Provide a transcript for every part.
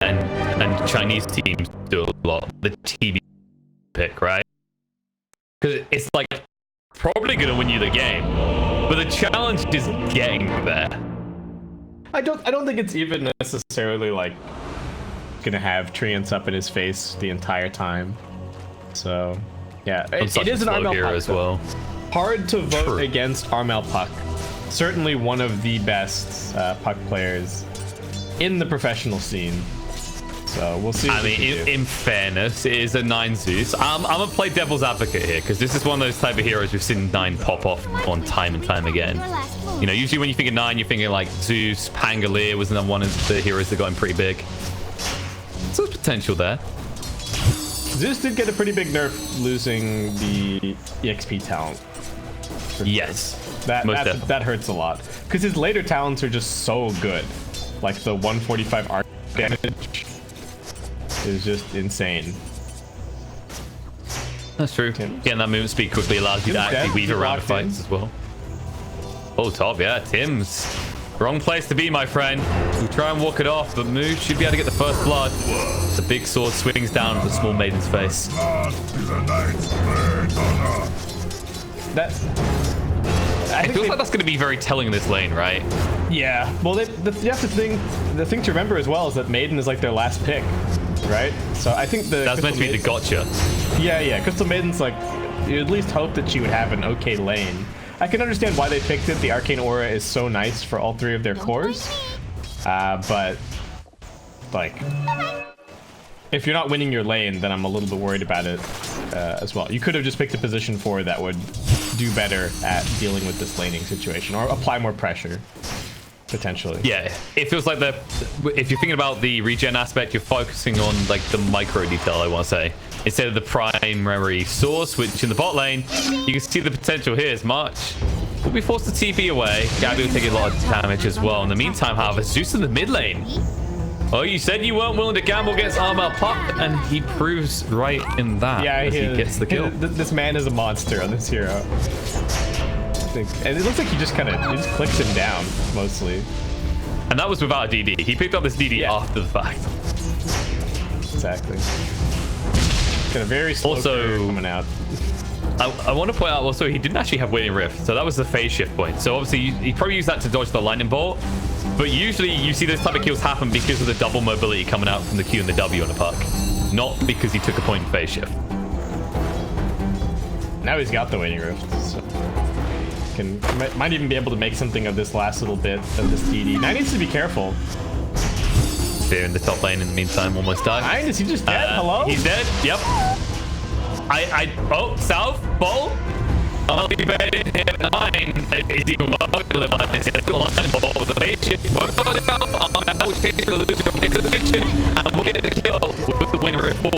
and Chinese teams do a lot. The TB pick, right? Because it's like probably gonna win you the game, but the challenge is getting there. I don't think it's even necessarily like gonna have Treants up in his face the entire time. So yeah, it is an Armel puck as well. Hard to vote against Armel puck. Certainly one of the best puck players in the professional scene. So we'll see. I mean, in fairness, it is a 9 Zeus. I'm gonna play devil's advocate here because this is one of those type of heroes we've seen 9 pop off on time and time again. You know, usually when you think of 9, you're thinking like Zeus, Pangolier was another one of the heroes that got him pretty big. So there's potential there. Zeus did get a pretty big nerf losing the EXP talent. Yes, that hurts a lot because his later talents are just so good. Like the 145 arc damage is just insane. That's true. Getting that movement speed quickly allows you to actually weave around the fights as well. Oh, top, yeah, Tim's. Wrong place to be, my friend. We try and walk it off, but Moo should be able to get the first blood. The big sword swings down to the small maiden's face. It feels like that's going to be very telling in this lane, right? Yeah. Well, the thing to remember as well is that Maiden is like their last pick, right? So I think that's meant to be the gotcha. Yeah. Crystal Maiden's like, you at least hope that she would have an okay lane. I can understand why they picked it. The Arcane Aura is so nice for all 3 of their cores. But like, if you're not winning your lane, then I'm a little bit worried about it as well. You could have just picked a position 4 that would do better at dealing with this laning situation or apply more pressure, potentially. Yeah, it feels like if you're thinking about the regen aspect, you're focusing on like the micro detail, I want to say. Instead of the primary source, which in the bot lane, you can see the potential here is March. Will be forced to TP away. Gabby will take a lot of damage as well. In the meantime, however, Zeus in the mid lane. Oh, you said you weren't willing to gamble against Armel puck, and he proves right in that. Yeah, as he gets the kill. This man is a monster on this hero. And it looks like he just clicks him down, mostly. And that was without a DD. He picked up this DD after the fact. Exactly. Got a very slow coming out. I want to point out also he didn't actually have Waiting Rift, so that was the phase shift point. So obviously he probably used that to dodge the lightning bolt, but usually you see those type of kills happen because of the double mobility coming out from the Q and the W on a puck, not because he took a point in phase shift. Now he's got the Waiting Rift, so might even be able to make something of this last little bit of this DD. Now he needs to be careful. Here in the top lane in the meantime, almost died. Is he just dead? Hello? He's dead. Yep. Oh, south, ball. Only bed in here, 9. Is even more to live on this. He's got a line ball with the base ship. We're going to go on that whole change to lose your position. And we'll get the kill with the winner at 4.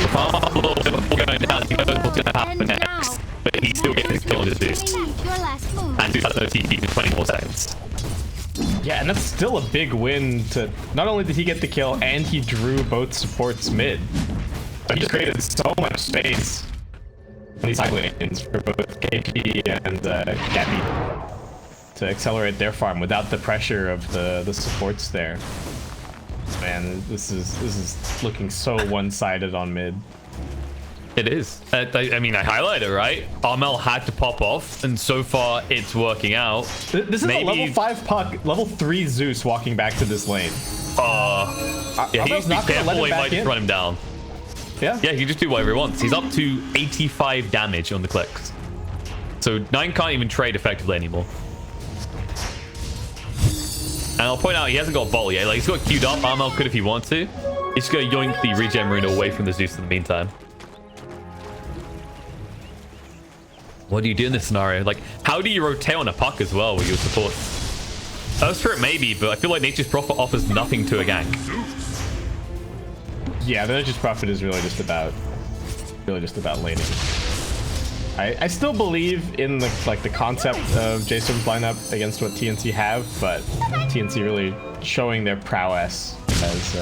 Far below before going down, he knows what's going to happen next. But he still gets his kill on the Zeus. And Zeus has no TP for 20 more seconds. Yeah, and that's still a big win to... Not only did he get the kill, and he drew both supports mid. But he just created so much space on these side lanes for both KP and Gabby to accelerate their farm without the pressure of the supports there. Man, this is looking so one-sided on mid. It is. I mean, I highlighted it, right? Armel had to pop off, and so far it's working out. This is a level 5 puck, level 3 Zeus walking back to this lane. Yeah, he needs to be careful, he might just run him down. Yeah, he can just do whatever he wants. He's up to 85 damage on the clicks. So 9 can't even trade effectively anymore. And I'll point out, he hasn't got a bottle yet. Like, he's got queued up. Armel could if he wants to. He's just going to yoink the regen rune away from the Zeus in the meantime. What do you do in this scenario? Like, how do you rotate on a puck as well with your support? Earth Spirit maybe, but I feel like Nature's Prophet offers nothing to a gank. Yeah, the Nature's Prophet is really just about laning. I still believe in the concept of JStorm's lineup against what TNC have, but TNC really showing their prowess as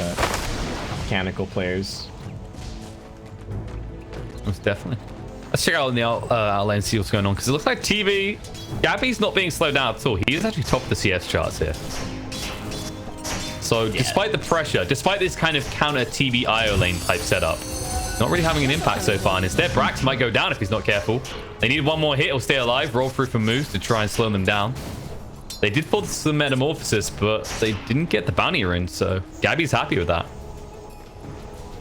mechanical players. Most definitely. Let's check out in the outlane and see what's going on, because it looks like TV Gabby's not being slowed down at all. He is actually top of the CS charts here. So despite the pressure, despite this kind of counter TB IO lane type setup, not really having an impact so far. And instead, Brax might go down if he's not careful. They need one more hit or stay alive. Roll through for Moose to try and slow them down. They did pull some Metamorphosis, but they didn't get the bounty in, so Gabby's happy with that.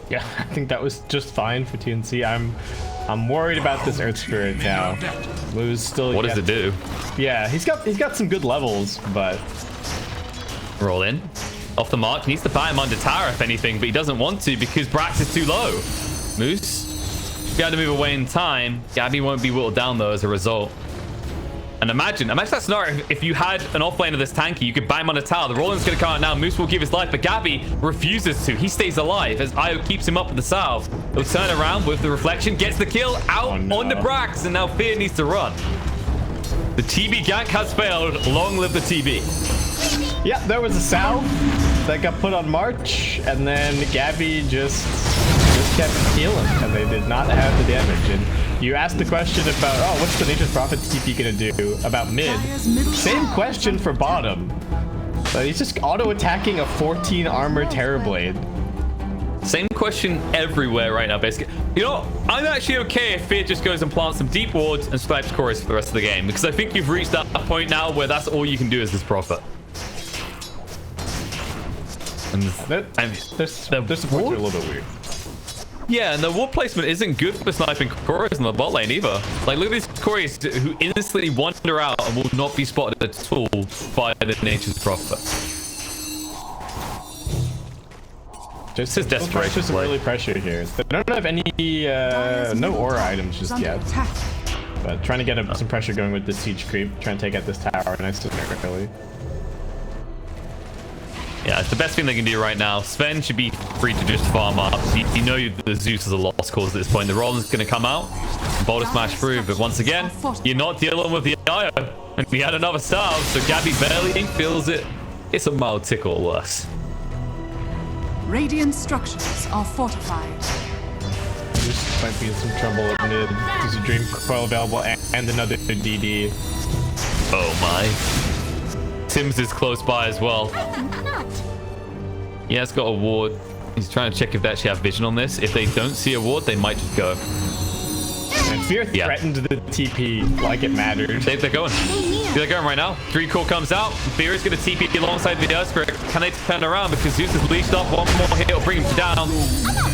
Yeah, I think that was just fine for TNC. I'm worried about this Earth Spirit now. Moose still. What does it do? Yeah, he's got some good levels, but roll in. Off the mark. Needs to buy him under tower, if anything, but he doesn't want to because Brax is too low. Moose, be able to move away in time. Gabby won't be whittled down, though, as a result. And imagine that scenario. If you had an offlane of this tanky, you could buy him on a tower. The Roland's going to come out now. Moose will give his life, but Gabby refuses to. He stays alive as Io keeps him up with the salve. He'll turn around with the reflection, gets the kill out on the Brax, and now Fear needs to run. The TB gank has failed. Long live the TB. Yeah, there was a salve that got put on March, and then Gabby just kept healing, and they did not have the damage. And you asked the question about, oh, what's the Nature's Prophet TP gonna do about mid? Same question for bottom. But he's just auto-attacking a 14 armor Terrorblade. Same question everywhere right now, basically. You know, I'm actually okay if Fear just goes and plants some deep wards and snipes chorus for the rest of the game, because I think you've reached that point now where that's all you can do as this Prophet. And their supports are a little bit weird. Yeah, and the ward placement isn't good for sniping chorus in the bot lane either. Like, look at these chorus who instantly wander out and will not be spotted at all by the Nature's Prophet. Just desperation. Just really pressure here. They don't have any no aura items just yet. But trying to get some pressure going with the siege creep, trying to take out this tower nice and early. Yeah, it's the best thing they can do right now. Sven should be free to just farm up. You know the Zeus is a lost cause at this point. The Roland's going to come out, boulder smash through, but once again, you're not dealing with the IO. And we had another salve, so Gabby barely feels it. It's a mild tickle or worse. Radiant structures are fortified. This might be in some trouble at mid. There's a Dream Coil available and another DD. Oh my. Sims is close by as well. Yeah, it's got a ward. He's trying to check if they actually have vision on this. If they don't see a ward, they might just go. And Fear threatened the TP like it mattered. They're going. They're going right now. 3 core comes out. Fear is going to TP alongside the Earth Spirit. Can they turn around? Because Zeus is leashed up. One more hit will bring him down.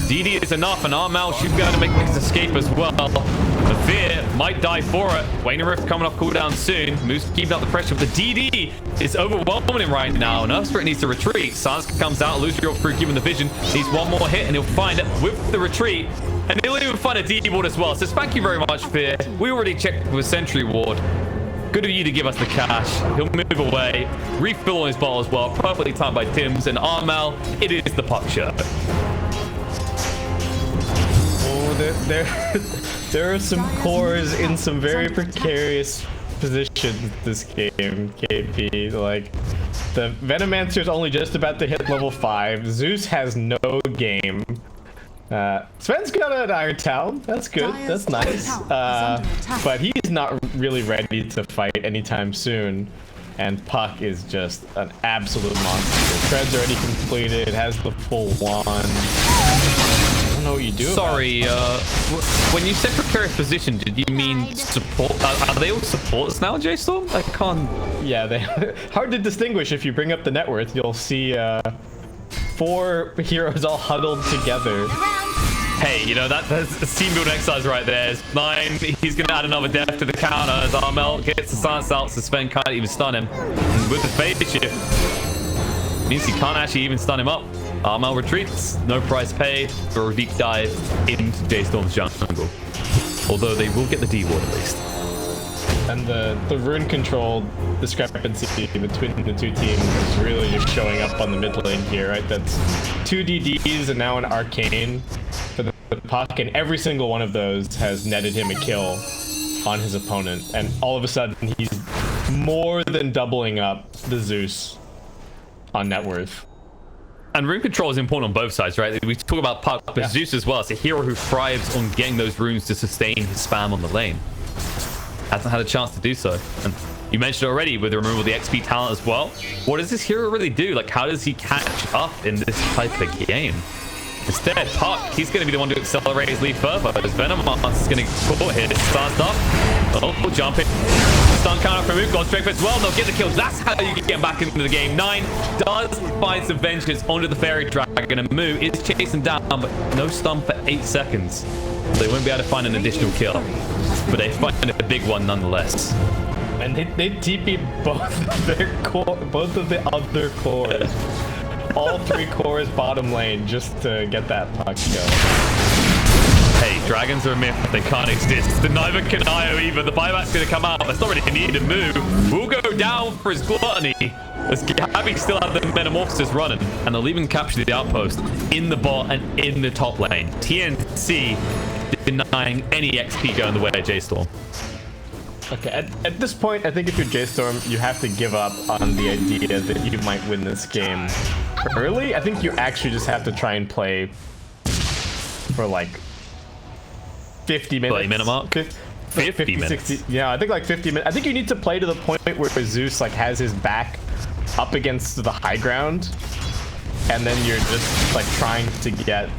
DD is enough, and Armel should be able to make his escape as well. The Fear might die for it. Wayne Rift coming off cooldown soon. Moose keeping up the pressure, but the DD is overwhelming him right now. And Earth Spirit needs to retreat. Sans comes out. Illusory through, given the vision. Needs one more hit, and he'll find it with the retreat. And he'll even find a DD ward as well. So thank you very much, Fear. We already checked with Sentry ward. Good of you to give us the cash. He'll move away. Refill on his bottle as well. Perfectly timed by Tims. And Armel, it is the puck shirt. Oh, there are some cores in some very precarious positions this game, KP. Like, the Venomancer's only just about to hit level 5. Zeus has no game. Sven's got an Iron Talon. That's good. That's nice. But he's not really ready to fight anytime soon. And Puck is just an absolute monster. Tread's already completed. It has the full wand. I don't know what you do. Sorry, when you said precarious position, did you mean support? Are they all supports now, JStorm? I can't. Yeah, they hard to distinguish. If you bring up the net worth, you'll see 4 heroes all huddled together. Hey, you know, that's a team building exercise right there. It's 9. He's going to add another death to the counter as Armel gets the silence out, so Sven can't even stun him. And with the phase shift, means he can't actually even stun him up. Armel retreats, no price paid for a deep dive into JStorm's jungle. Although they will get the D ward at least. And the rune control discrepancy between the two teams is really just showing up on the mid lane here, right? That's 2 DDs and now an arcane for the Puck, and every single one of those has netted him a kill on his opponent. And all of a sudden, he's more than doubling up the Zeus on net worth. And rune control is important on both sides, right? We talk about Puck, but yeah. Zeus as well. It's a hero who thrives on getting those runes to sustain his spam on the lane. Hasn't had a chance to do so. And You mentioned already with the removal of the XP talent as well. What does this hero really do? Like, how does he catch up in this type of game? Instead, Puck, he's going to be the one to accelerate his lead further. But Venom is going to caught here. Starts up. Oh, jumping. Stun counter from Mook. Got strength as well. They'll get the kills. That's how you get back into the game. 9 does find some vengeance onto the Fairy Dragon. And Moo is chasing down, but no stun for 8 seconds. They won't be able to find an additional kill. But they find a big one nonetheless. And they TP both of the other cores. All 3 cores bottom lane just to get that Puck kill. Hey, dragons are a myth. They can't exist. And neither can Io either. The buyback's going to come out. That's not really needed to move. We'll go down for his gluttony. As Gabby still have the Metamorphosis running. And they'll even capture the outpost in the bot and in the top lane. TNC denying any XP going the way of J-Storm. Okay, at this point, I think if you're J-Storm, you have to give up on the idea that you might win this game early. I think you actually just have to try and play for like 50 minutes. 30-minute mark? 50 minutes. 60, yeah, I think like 50 minutes. I think you need to play to the point where Zeus like has his back up against the high ground, and then you're just like trying to get...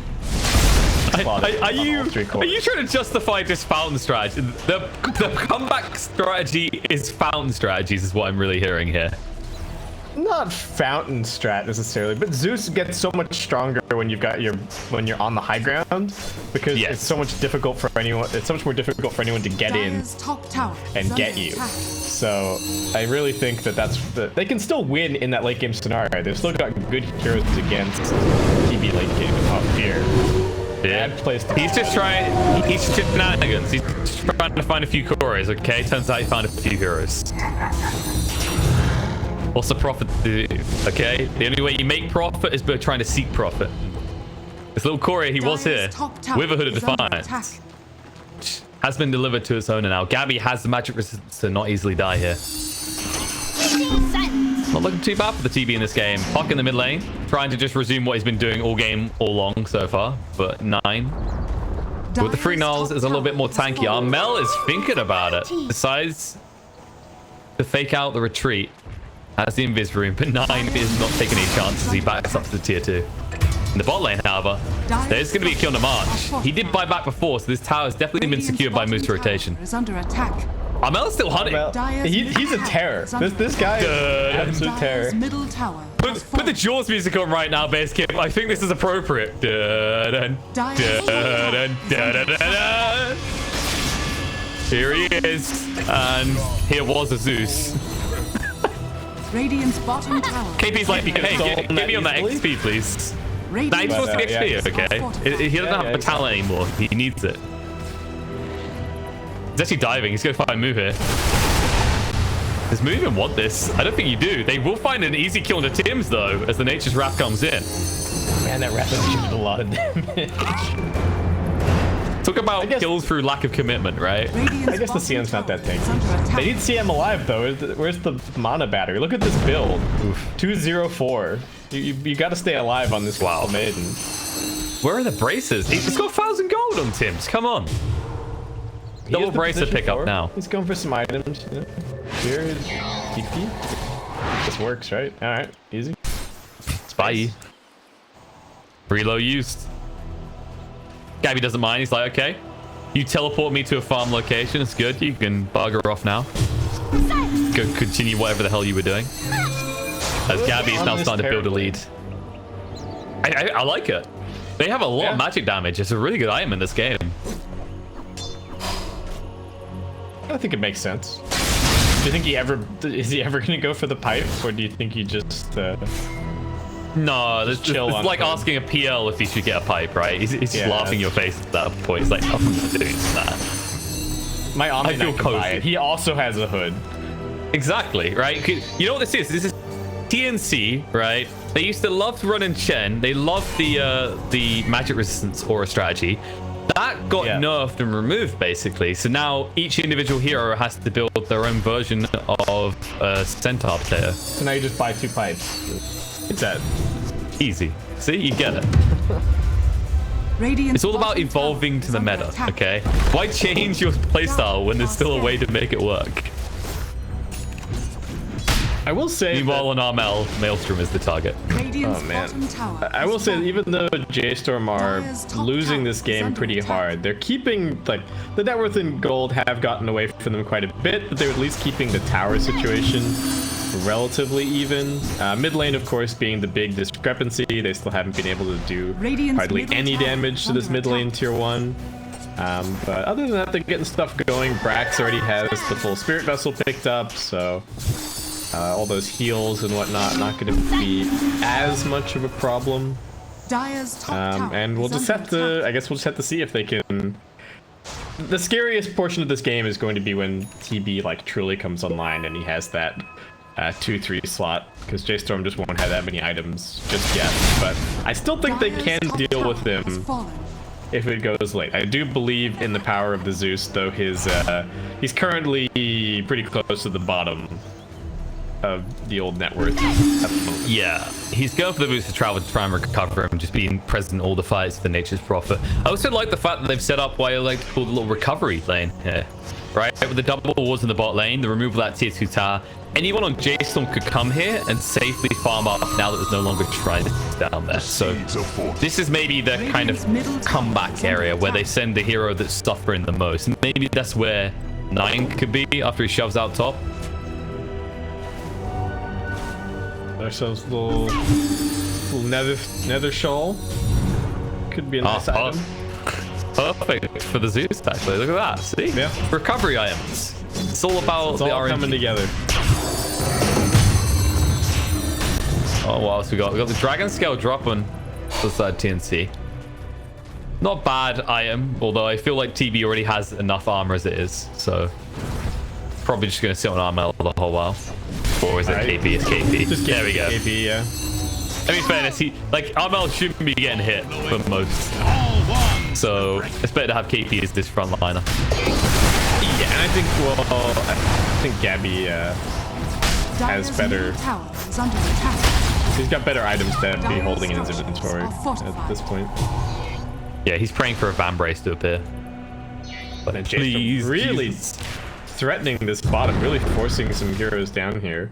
Are you trying to justify this fountain strategy? The comeback strategy is fountain strategies, is what I'm really hearing here. Not fountain strat necessarily, but Zeus gets so much stronger when you've got when you're on the high ground, because it's so much difficult for anyone. It's so much more difficult for anyone to get in and get you. So I really think that they can still win in that late game scenario. They've still got good heroes against TB late game up here. Yeah. He's just trying. He's shenanigans. He's just trying to find a few cores. Okay, turns out he found a few heroes. What's the profit do? Okay, the only way you make profit is by trying to seek profit. This little core, he was here with a Hood of Defiance. Has been delivered to its owner now. Gabby has the magic resistance to not easily die here. Not looking too bad for the TB in this game. Puck in the mid lane, trying to just resume what he's been doing all game, all long so far. But 9. With the 3 nulls is a little bit more tanky. Armel is thinking about it. Decides to fake out the retreat. Has the invis room, but 9 is not taking any chances. He backs up to the tier 2. In the bot lane, however, there's going to be a kill on the march. He did buy back before, so this tower has definitely been secured by Moose rotation. Armel's still hunting. He's a terror. This guy is absolute terror. Put the Jaws music on right now, base camp. I think this is appropriate. Here he is, and here was a Zeus. Radiant's bottom tower. KP's like, hey, get me on that XP, please. Nah, he's supposed to be XP, okay? He doesn't have the talent anymore. He needs it. He's actually diving. He's going to find Moo here. Does Moo even want this? I don't think you do. They will find an easy kill into Tim's, though, as the Nature's Wrath comes in. Man, that Wrath did a lot of damage. Talk about kills through lack of commitment, right? I guess the CM's not that tanky. They need CM alive, though. Where's the mana battery? Look at this build. Oof. 204. You got to stay alive on this maiden. Where are the braces? He's got 1,000 gold on Tim's. Come on. Double bracer pickup now. He's going for some items. Yeah. Here is TP. This works, right? All right, easy. Bye. Reload used. Gabby doesn't mind. He's like, okay, you teleport me to a farm location. It's good. You can bugger off now. Go continue whatever the hell you were doing. As Gabby is now starting to build a lead. I like it. They have a lot of magic damage. It's a really good item in this game. I think it makes sense. Do you think is he ever gonna go for the pipe, or do you think he just no, it's like asking a PL if he should get a pipe, right? He's just laughing in your face at that point. He's like, I'm not doing that. My Omni Knight can buy it. He also has a hood. Exactly, right? You know what this is? This is TNC, right? They used to love running Chen. They loved the magic resistance aura strategy. That got nerfed and removed, basically. So now each individual hero has to build their own version of a centaur player. So now you just buy 2 pipes. It's that easy. See, you get it. It's all about evolving to the meta, okay? Why change your playstyle when there's still a way to make it work? I will say Meanwhile, on Armel, Maelstrom is the target. Radiant's Oh, man. bottom tower I will is say, falling. even though J-Storm are Dire's top losing tower this is game under pretty attack. hard, they're keeping, like, the net worth and gold have gotten away from them quite a bit, but they're at least keeping the tower situation relatively even. Mid lane, of course, being the big discrepancy. They still haven't been able to do Radiant's hardly middle any tower damage is to this under mid lane attack. tier 1. But other than that, they're getting stuff going. Brax already has the full Spirit Vessel picked up, so all those heals and whatnot not going to be as much of a problem. Dire's top tower And we'll is just under have to, attack. I guess we'll just have to see if they can. The scariest portion of this game is going to be when TB like truly comes online and he has that 2-3 slot, because J-Storm just won't have that many items just yet. But I still think they Dire's can top deal with tower has him fallen. if it goes late. I do believe in the power of the Zeus, though he's currently pretty close to the bottom of the old net worth at the moment. Yeah, he's going for the boost to travel to try and recover him, just being present in all the fights for Nature's Prophet. I also like the fact that they've set up what I like to call the little recovery lane here, right? With the double wards in the bot lane, the removal of that tier 2 tower, anyone on J-Storm could come here and safely farm up now that there's no longer tridents down there. So this is maybe the kind of comeback area where they send the hero that's suffering the most. And maybe that's where 9 could be after he shoves out top. Ourselves a little nether shawl. Could be a nice item. Perfect for the Zeus, actually. Look at that. See? Yeah. Recovery items. It's all about It's the all RNG. coming together. Oh, what else we got? We got the Dragon Scale drop on the side TNC. Not bad item, although I feel like TB already has enough armor as it is. So probably just going to sit on Armel the whole while. Or is it Alright. KP? It's KP. Just there we go. KP, yeah. I mean, fairness, Armel shouldn't be getting hit for most. So it's better to have KP as this front liner. Yeah, and I think Gabby has Dire's better. middle tower is under attack. He's got better items to be holding in his inventory at this point. Yeah, he's praying for a Van Brace to appear. But And Jason please, really Jesus. threatening this bottom, really forcing some heroes down here.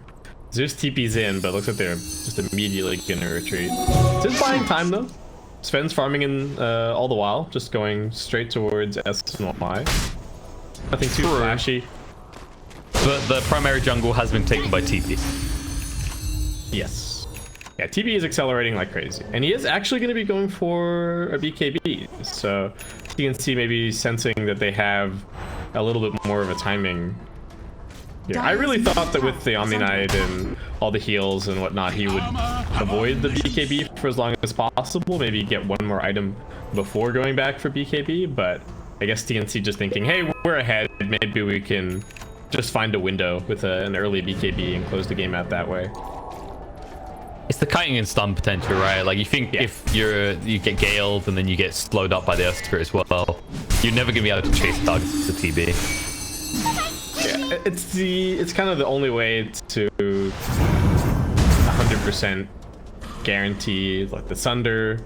Zeus TP's in, but looks like they're just immediately gonna retreat. Just buying time though. Sven's farming in all the while, just going straight towards S and Y. Nothing too True. flashy. But the primary jungle has been taken by TP. Yes. Yeah, TB is accelerating like crazy. And he is actually going to be going for a BKB. So you can see maybe sensing that they have a little bit more of a timing here. I really thought that with the Omni Knight and all the heals and whatnot, he would avoid the BKB for as long as possible. Maybe get one more item before going back for BKB. But I guess TNC just thinking, hey, we're ahead. Maybe we can just find a window with an early BKB and close the game out that way. It's the kiting and stun potential, right? Like you think if you get galed and then you get slowed up by the Earth Spirit as well, you're never gonna be able to chase targets with TB. Yeah, it's kind of the only way to 100% guarantee like the Sunder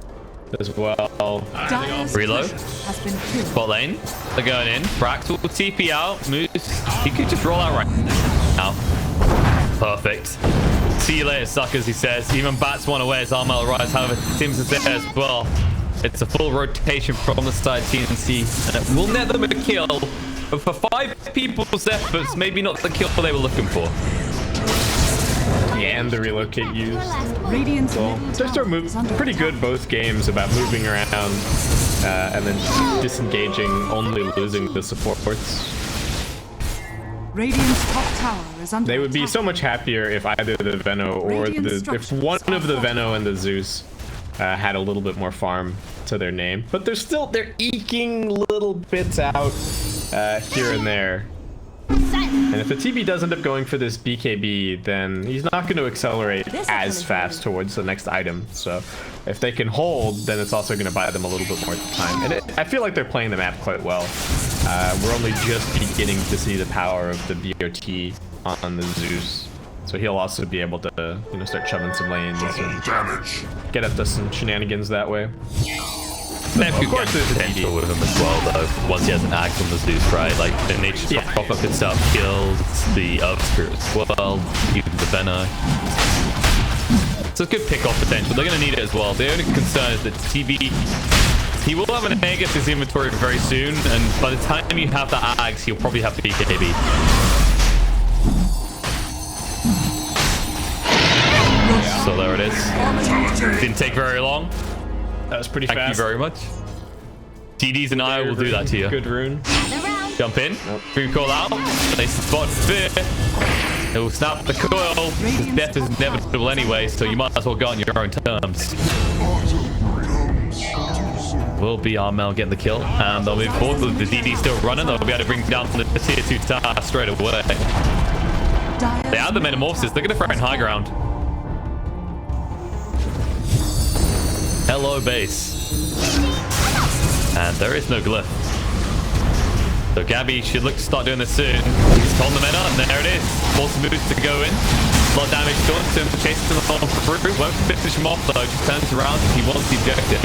as well. Dire's Reload. turret has been killed. Bot lane, they're going in. Brax will TP out. Moose, he could just roll out right now. Perfect. See you later, suckers, he says. Even Bats one away as Armel arrives. However, Tim's is there as well. It's a full rotation from the side TNC. And it will net them a kill. But for 5 people's efforts, maybe not the kill they were looking for. Yeah, and the relocate used. Radiant's Well, middle Dexter tower moved is under pretty attack. good both games about moving around and then disengaging, only losing the supports. Radiant's top tower is under They would be attack. so much happier if either the Veno or if one of the Veno and the Zeus had a little bit more farm to their name. But they're eking little bits out here and there. And if the TB does end up going for this BKB, then he's not going to accelerate as fast towards the next item. So if they can hold, then it's also going to buy them a little bit more time. And I feel like they're playing the map quite well. We're only just beginning to see the power of the BOT on the Zeus. So he'll also be able to, start shoving some lanes and get up to some shenanigans that way. They have good potential with him as well, though. Once he has an axe on the Zeus, right? Like, the nature pop up itself kills the Earth Spirit as well, even the Venom. So it's good pick-off potential. They're going to need it as well. The only concern is that TB, he will have an egg at his inventory very soon, and by the time you have the axe, he'll probably have BKB. So there it is. Didn't take very long. That was pretty fast. Thank you very much. TDs and I will do that to you. Good rune. Jump in. Rune call out. They spot fear. It will snap the coil. Because death is inevitable anyway, so you might as well go on your own terms. Will be Armel getting the kill, and they'll move forward with the DD still running. They'll be able to bring down the tier 2 star straight away. They have the metamorphosis. They're going to throw in high ground. Hello base. And there is no glyph. So Gabby should look to start doing this soon. He's told the meta, and there it is. Force moves to go in. A lot of damage done to him. Chases him on through. Won't finish him off though. Just turns around. He wants the objective.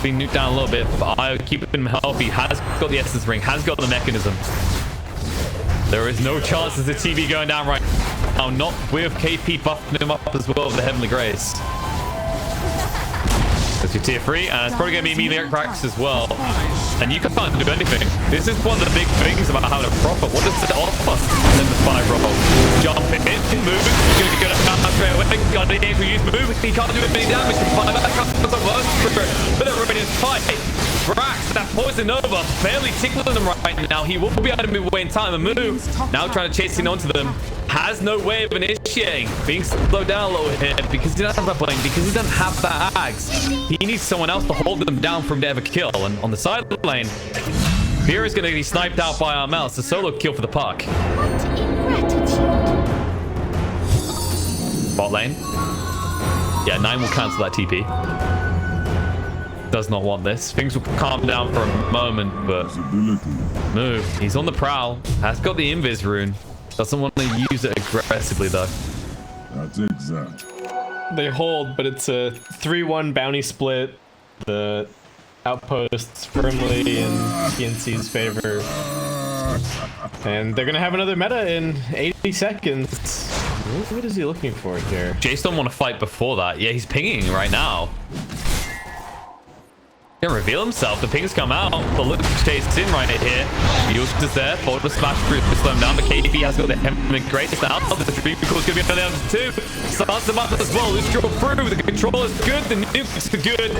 Being nuked down a little bit, but I keep him healthy. Has got the essence ring. Has got the mechanism. There is no chance of the TV going down right now. Not with KP buffing him up as well with the Heavenly Grace. That's your tier 3, and it's probably going to be immediate cracks as well. And you can't do anything. This is one of the big things about having a prophet. What does it offer in the 5 roll? Jump in, move. You're going to come straight away. Got the aim for use move. He can't do any damage. But the Radiant's fight. Brax, that poison over, barely tickling him right now. He will be able to move away in time and move. Now trying to chase in onto them. Has no way of initiating. Being slowed down a little here because he doesn't have that blade, because he doesn't have that axe. He needs someone else to hold them down from the ever kill. And on the side of the lane, Fear is going to be sniped out by Armel. It's a solo kill for the puck. Bot lane. Yeah, 9 will cancel that TP. Does not want this. Things will calm down for a moment, but move. He's on the prowl. Has got the invis rune. Doesn't want to use it aggressively though. That's exact. They hold, but it's a 3-1 bounty split. The outposts firmly in TNC's favor. And they're gonna have another meta in 80 seconds. What is he looking for here? Jace don't want to fight before that. Yeah, he's pinging right now. He can reveal himself. The pings come out. The look stays in right here. Yusk is there. Forward to smash through to slow him down. But KP has got the Heavenly Grace now. The Dream Call is going to be on the other 2. Starts them up as well. Let's draw through. The control is good. The nukes are good.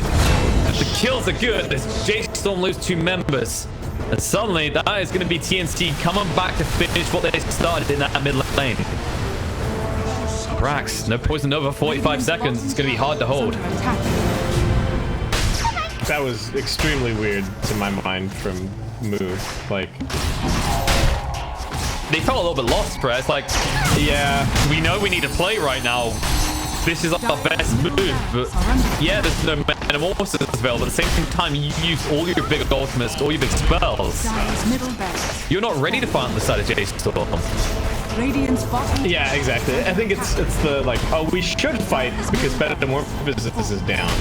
The kills are good. As Jace Storm lose 2 members. And suddenly, that is going to be TNC coming back to finish what they started in that mid lane. Brax, no poison over 45 seconds. It's going to be hard to hold. That was extremely weird to my mind from Move. Like, they felt a little bit lost, Press. Like, yeah, we know we need to play right now. This is our best move, but yeah, there's no metamorphosis available. At the same time, you use all your big ultimates, all your big spells. You're not ready to fight on the side of Jace Storm. Yeah, exactly. I think it's the like, oh, we should fight because metamorphosis is down.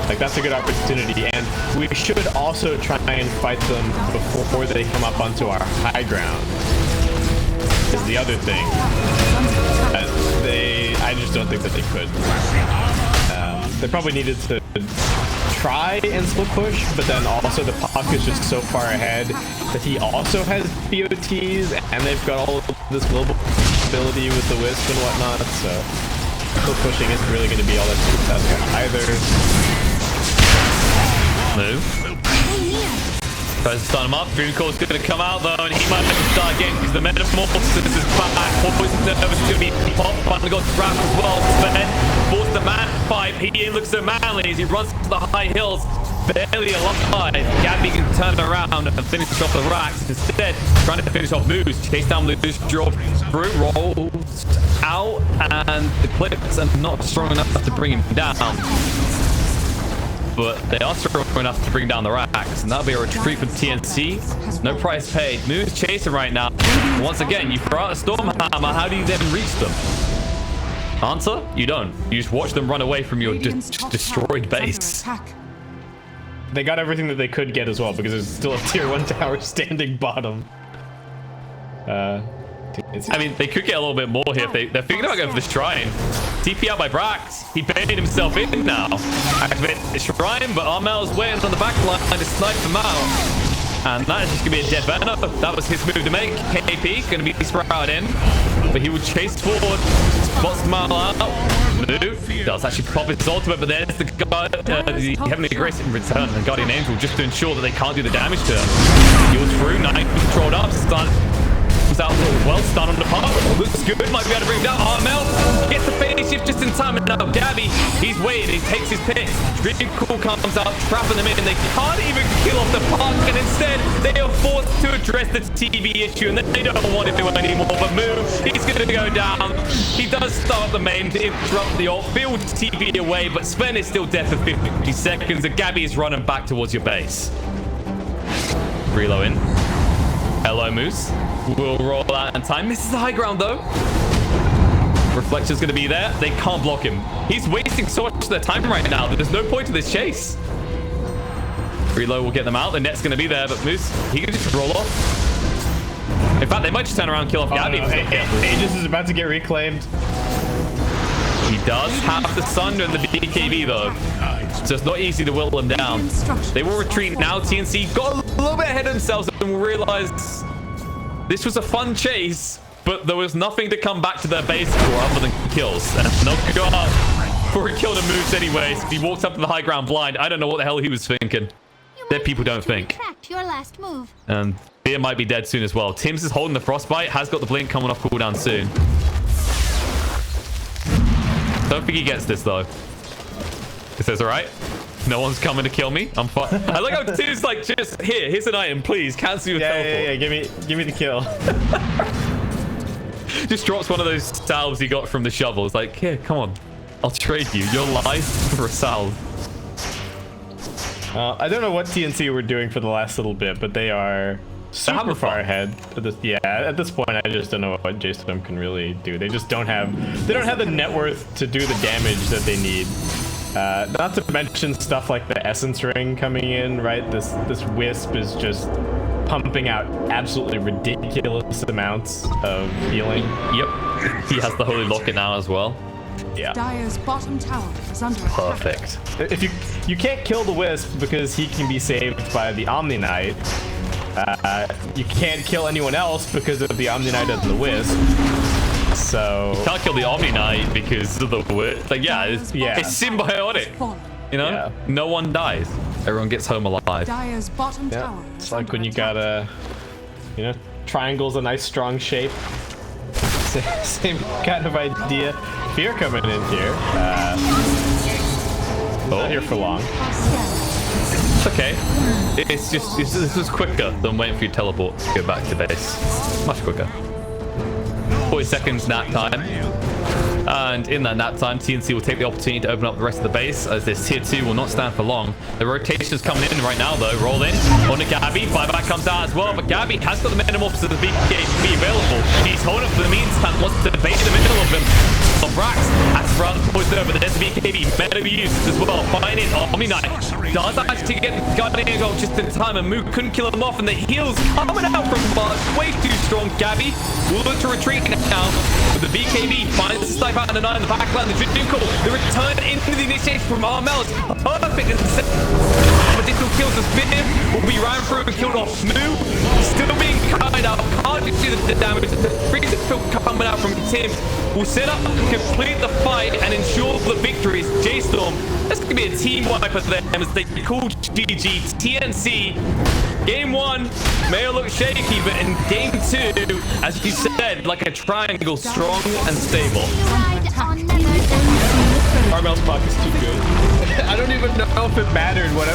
Like, that's a good opportunity, and we should also try and fight them before they come up onto our high ground. Is the other thing. I just don't think that they could. They probably needed to try and split push, but then also the puck is just so far ahead that he also has BOTs, and they've got all of this global ability with the Wisp and whatnot, so split pushing isn't really going to be all that successful either. Move. Tries to stun him up. Dream Call's going to come out though, and he might have to start again because the metamorphosis is back. Poison Nervous is going to be popped. Finally got wrapped as well. Sven forced the man fight. He looks so manly as he runs to the high hills. Barely alive. Gabby can turn around and finish off the racks. Instead, trying to finish off moves. Chase down loose, draw through, rolls out, and the clips are not strong enough to bring him down. But they are strong enough to bring down the racks, and that'll be a retreat from TNC. No price paid. Moves chasing right now. Once again, you throw out a Storm Hammer. How do you then reach them? Answer? You don't. You just watch them run away from your Radiant's top destroyed tower is base. under attack. They got everything that they could get as well because there's still a tier 1 tower standing bottom. I mean, they could get a little bit more here if they're thinking about going for the shrine. TP out by Brax. He baited himself in now. Activate the shrine, but Armel's waiting on the back line to snipe him out. And that is just going to be a dead banner. That was his move to make. KP going to be sprouted in. But he will chase forward. Spots the mile out. Move. Does actually pop his ultimate, but there's the Heavenly Grace in return. And Guardian Angel just to ensure that they can't do the damage to him. Healed through. Knight controlled up. Stun. Comes out well, stun on the part. Looks good, might be able to bring him down. Armel gets the finish shift just in time. And now Gabby, he's waiting, he takes his pick. Dream Cool comes out, trapping them in, and they can't even kill off the park. And instead, they are forced to address the TB issue, and they don't want to do it anymore. But Move, he's going to go down. He does start the main to interrupt the ult, build TB away, but Sven is still dead for 50 seconds, and Gabby is running back towards your base. Reload in. Hello, Moose. Will roll out in time. Misses the high ground, though. Reflection's going to be there. They can't block him. He's wasting so much of their time right now that there's no point to this chase. Reload will get them out. The net's going to be there, but Moose, he can just roll off. In fact, they might just turn around and kill off Gabby. No. Aegis is about to get reclaimed. He does have the Sun and the BKB, though. So it's not easy to will them down. They will retreat now. TNC got a little bit ahead of themselves and will realize this was a fun chase, but there was nothing to come back to their base for other than kills. And no go up for a kill to Moose anyways. He walks up to the high ground blind. I don't know what the hell he was thinking. Dead people don't think. Your last move. And Beer might be dead soon as well. Tim's is holding the Frostbite. Has got the blink coming off cooldown soon. Don't think he gets this, though. It says, all right. No one's coming to kill me. I'm fine. I like how Tim's like, just here's an item, please. Cancel your teleport. Yeah. Give me the kill. Just drops one of those salves he got from the shovel. It's like, here, come on. I'll trade you your life for a salve. I don't know what TNC were doing for the last little bit, but they are super far ahead. At this point, I just don't know what Jason can really do. They just don't have the net worth to do the damage that they need. Not to mention stuff like the Essence Ring coming in, right? This Wisp is just pumping out absolutely ridiculous amounts of healing. Yep. He has the Holy Locket now as well. Yeah. Dire's bottom tower is under attack. Perfect. If you can't kill the Wisp because he can be saved by the Omni Knight. You can't kill anyone else because of the Omni Knight and the Wisp. So you can't kill the Omni Knight because of the Wisp. Like, it's symbiotic. You know, yeah. No one dies. Everyone gets home alive. Dire's bottom tower is It's like under when you attack. got triangle's a nice strong shape. Same kind of idea. Fear coming in here. Not here for long. It's okay. It's just this was quicker than waiting for your teleport to go back to base. Much quicker. 40 seconds nap time. And in that nap time, TNC will take the opportunity to open up the rest of the base, as this tier 2 will not stand for long. The rotation is coming in right now, though. Roll in on the Gabby. Buyback comes out as well, but Gabby has got the Metamorphosis of the BKB available. He's holding up for the meantime, wants to bait in the middle of him. Brax has to run poised over, but there's the BKB. Better be used as well. Finding Omni Knight. Does actually get the Guardian goal just in time, and Mook couldn't kill him off, and the heals coming out from Bart. Way too strong. Gabby will look to retreat now, but the BKB finds the snipe out in the night in the backline. The Dream Call, the return into the initiation from Armel is perfect. Additional kills as Bim will be ran through and killed off. Moo still being carried out. Can't see the damage. The freezing field coming out from Tim will set up, complete the fight, and ensure the victories. J-Storm, that's going to be a team wiper for them as they call GG. TNC, game 1 may look shaky, but in game 2, as you said, like a triangle, strong and stable. Armel's puck is too good. I don't even know if it mattered what